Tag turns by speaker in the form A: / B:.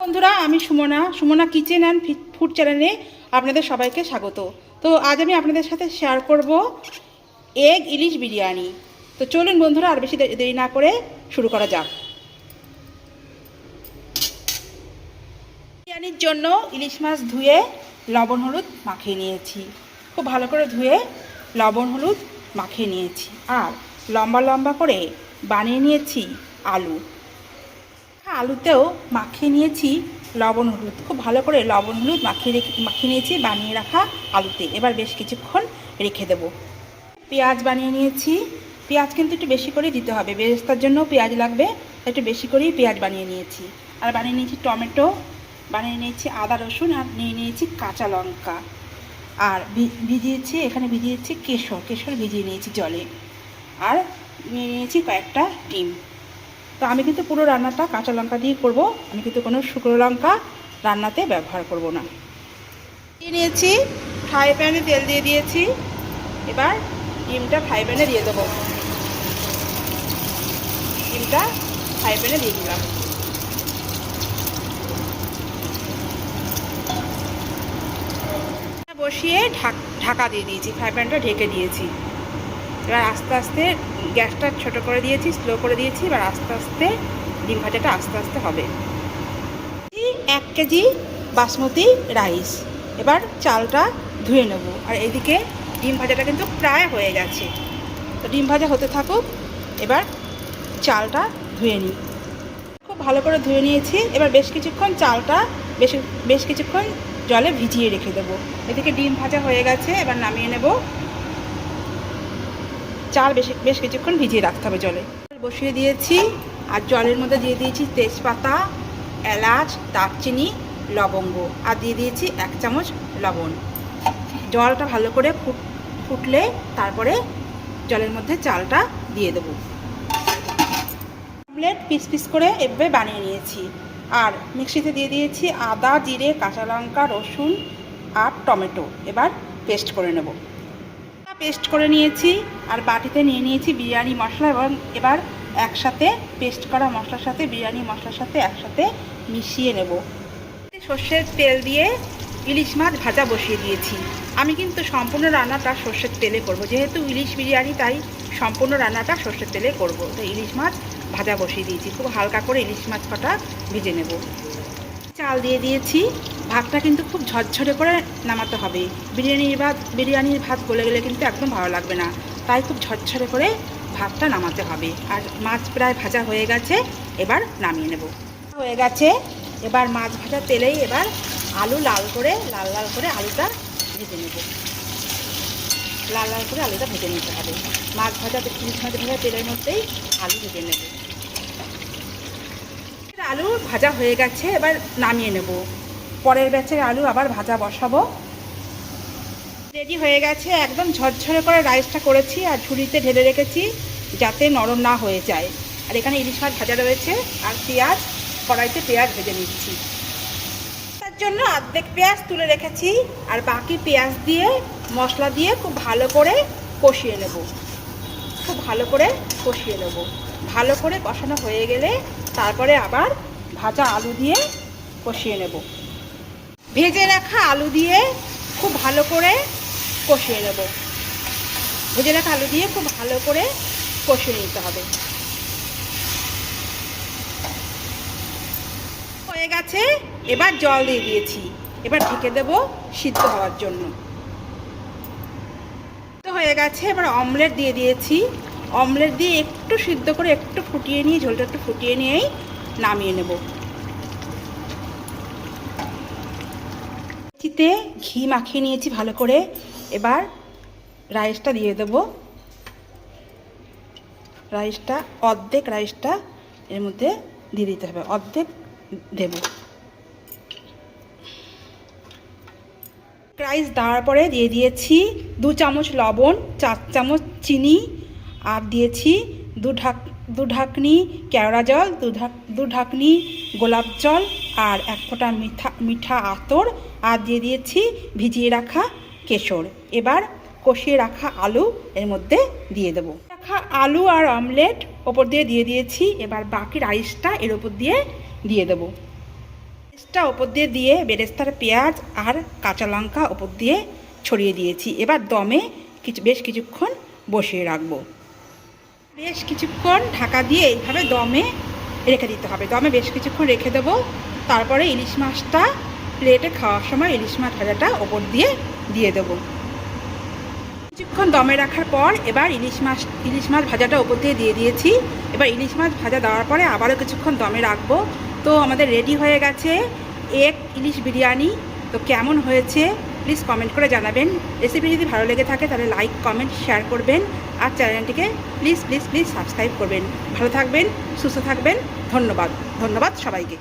A: বন্ধুরা, আমি Sumana kitchen and food চ্যানেলে আপনাদের সবাইকে স্বাগত। তো আজ আমি আপনাদের সাথে শেয়ার করব এগ ইলিশ বিরিয়ানি। তো চলুন বন্ধুরা, আর বেশি দেরি না করে শুরু করা যাক। বিরিয়ানির জন্য ইলিশ মাছ ধুয়ে লবণ হলুদ মাখিয়ে নিয়েছি। খুব ভালো করে ধুয়ে লবণ হলুদ মাখিয়ে নিয়েছি। আর লম্বা লম্বা করে বানিয়ে নিয়েছি আলু। আলুতেও মাখিয়ে নিয়েছি লবণ হলুদ। খুব ভালো করে লবণ হলুদ মাখিয়ে নিয়েছি বানিয়ে রাখা আলুতে। এবার বেশ কিছুক্ষণ রেখে দেব। পেঁয়াজ বানিয়ে নিয়েছি। পেঁয়াজ কিন্তু একটু বেশি করেই দিতে হবে, বেরেস্তার জন্য পেঁয়াজ লাগবে, একটু বেশি করেই পেঁয়াজ বানিয়ে নিয়েছি। আর বানিয়ে নিয়েছি টমেটো, বানিয়ে নিয়েছি আদা রসুন, আর নিয়ে নিয়েছি কাঁচা লঙ্কা। আর ভিজিয়েছি কেশর ভিজিয়ে নিয়েছি জলে। আর নিয়ে নিয়েছি কয়েকটা ডিম। তো আমি কিন্তু পুরো রান্নাটা কাঁচা লঙ্কা দিয়ে করব, আমি কিন্তু কোনো শুকনো লঙ্কা রান্নাতে ব্যবহার করব না। দিয়ে নিয়েছি, ফ্রাই প্যানে তেল দিয়ে দিয়েছি। এবার ডিমটা ফ্রাই প্যানে দিয়ে দেবো। ডিমটা ফ্রাই প্যানে দিয়ে দিলাম। বসিয়ে ঢাকা দিয়ে দিয়েছি, ফ্রাই প্যানটা ঢেকে দিয়েছি। এবার আস্তে আস্তে গ্যাসটা ছোট করে দিয়েছি, স্লো করে দিয়েছি। এবার আস্তে আস্তে ডিম ভাজাটা আস্তে আস্তে হবে। 1 কেজি বাসমতি রাইস। এবার চালটা ধুয়ে নেব। আর এদিকে ডিম ভাজাটা কিন্তু প্রায় হয়ে গেছে। তো ডিম ভাজা হতে থাকুক, এবার চালটা ধুয়ে নিই। খুব ভালো করে ধুয়ে নিয়েছি। এবার চালটা বেশ কিছুক্ষণ জলে ভিজিয়ে রেখে দেবো। এদিকে ডিম ভাজা হয়ে গেছে, এবার নামিয়ে নেব। চাল বেশ কিছুক্ষণ ভিজিয়ে রাখতে হবে জলে। বসিয়ে দিয়েছি, আর জলের মধ্যে দিয়ে দিয়েছি তেজপাতা, এলাচ, দারচিনি, লবঙ্গ, আর দিয়ে দিয়েছি 1 চামচ লবণ। জলটা ভালো করে ফুটলে তারপরে জলের মধ্যে চালটা দিয়ে দেবো। অমলেট পিস করে এভাবে বানিয়ে নিয়েছি। আর মিক্সিতে দিয়ে দিয়েছি আদা, জিরে, কাঁচা লঙ্কা, রসুন আর টমেটো। এবার পেস্ট করে নেব। পেস্ট করে নিয়েছি। আর বাটিতে নিয়ে নিয়েছি বিরিয়ানি মশলা, এবং এবার একসাথে পেস্ট করা মশলার সাথে বিরিয়ানি মশলার সাথে একসাথে মিশিয়ে নেব। সর্ষের তেল দিয়ে ইলিশ মাছ ভাজা বসিয়ে দিয়েছি। আমি কিন্তু সম্পূর্ণ রান্নাটা সর্ষের তেলে করব, যেহেতু ইলিশ বিরিয়ানি, তাই সম্পূর্ণ রান্নাটা সর্ষের তেলে করব। তো ইলিশ মাছ ভাজা বসিয়ে দিয়েছি। খুব হালকা করে ইলিশ মাছ কটা ভেজে নেব। চাল দিয়ে দিয়েছি। ভাতটা কিন্তু খুব ঝরঝরে করে নামাতে হবে। বিরিয়ানির ভাত গলে গেলে কিন্তু একদম ভালো লাগবে না, তাই খুব ঝরঝরে করে ভাতটা নামাতে হবে। আর মাছ প্রায় ভাজা হয়ে গেছে, এবার নামিয়ে নেব। হয়ে গেছে, এবার মাছ ভাজা তেলেই এবার আলু লাল করে আলুটা ভেজে নেব। লাল করে আলুটা ভেজে নিতে হবে। মাছ ভাজা তেলের মধ্যেই আলু ভেজে নেব। আলু ভাজা হয়ে গেছে, এবার নামিয়ে নেব। পরের ব্যাচের আলু আবার ভাজা বসাবো। রেডি হয়ে গেছে। একদম ঝরঝরে করে রাইসটা করেছি, আর ঝুড়িতে ঢেলে রেখেছি যাতে নরম না হয়ে যায়। আর এখানে ইলিশ মাছ ভাজা রয়েছে, আর কড়াইতে পেঁয়াজ ভেজে নিচ্ছি। তার জন্য অর্ধেক পেঁয়াজ তুলে রেখেছি, আর বাকি পেঁয়াজ দিয়ে মশলা দিয়ে খুব ভালো করে কষিয়ে নেব। ভালো করে কষানো হয়ে গেলে তারপরে আবার ভাজা আলু দিয়ে কষিয়ে নেব। ভেজে রাখা আলু দিয়ে খুব ভালো করে কষিয়ে নেব। কষিয়ে নিতে হবে। হয়ে গেছে, এবার জল দিয়ে দিয়েছি। এবার ঢেকে দেব সিদ্ধ হওয়ার জন্য। হয়ে গেছে, এবার অমলেট দিয়ে দিয়েছি। অমলেট দিয়ে একটু সিদ্ধ করে ঝোলটা একটু ফুটিয়ে নিয়েই নামিয়ে নেব। চিতে ঘি মাখিয়ে নিয়েছি ভালো করে। এবার রাইসটা দিয়ে দেব। অর্ধেক রাইসটা এর মধ্যে দিয়ে দিতে হবে, অর্ধেক দেব। রাইস দেওয়ার পরে দিয়ে দিয়েছি 2 চামচ লবণ, 4 চামচ চিনি, আর দিয়েছি দু ঢাকনি কেওড়া জল, দু ঢাকনি গোলাপ জল, আর 1 ফোঁটা মিঠা আতর, আর দিয়ে দিয়েছি ভিজিয়ে রাখা কেশর। এবার কষিয়ে রাখা আলু এর মধ্যে দিয়ে দেবো। আলু আর অমলেট ওপর দিয়ে দিয়েছি। এবার বাকি রাইসটা এর ওপর দিয়ে দেবো। পেস্টটা ওপর দিয়ে দিয়ে বেরেস্তার পেঁয়াজ আর কাঁচা লঙ্কা ওপর দিয়ে ছড়িয়ে দিয়েছি। এবার দমে বেশ কিছুক্ষণ বসিয়ে রাখবো। বেশ কিছুক্ষণ ঢাকা দিয়ে এইভাবে দমে রেখে দিতে হবে। দমে বেশ কিছুক্ষণ রেখে দেবো। তারপরে ইলিশ মাছটা প্লেটে খাওয়ার সময় ইলিশ মাছ ভাজাটা ওপর দিয়ে দেবো। কিছুক্ষণ দমে রাখার পর এবার ইলিশ মাছ ভাজাটা ওপর দিয়ে দিয়েছি। এবার ইলিশ মাছ ভাজা দেওয়ার পরে আবারও কিছুক্ষণ দমে রাখবো। তো আমাদের রেডি হয়ে গেছে এগ ইলিশ বিরিয়ানি। তো কেমন হয়েছে প্লিজ কমেন্ট করে জানাবেন। রেসিপি যদি ভালো লেগে থাকে তাহলে লাইক কমেন্ট শেয়ার করবেন আর চ্যানেলটিকে প্লিজ সাবস্ক্রাইব করবেন। ভালো থাকবেন, সুস্থ থাকবেন। ধন্যবাদ সবাইকে।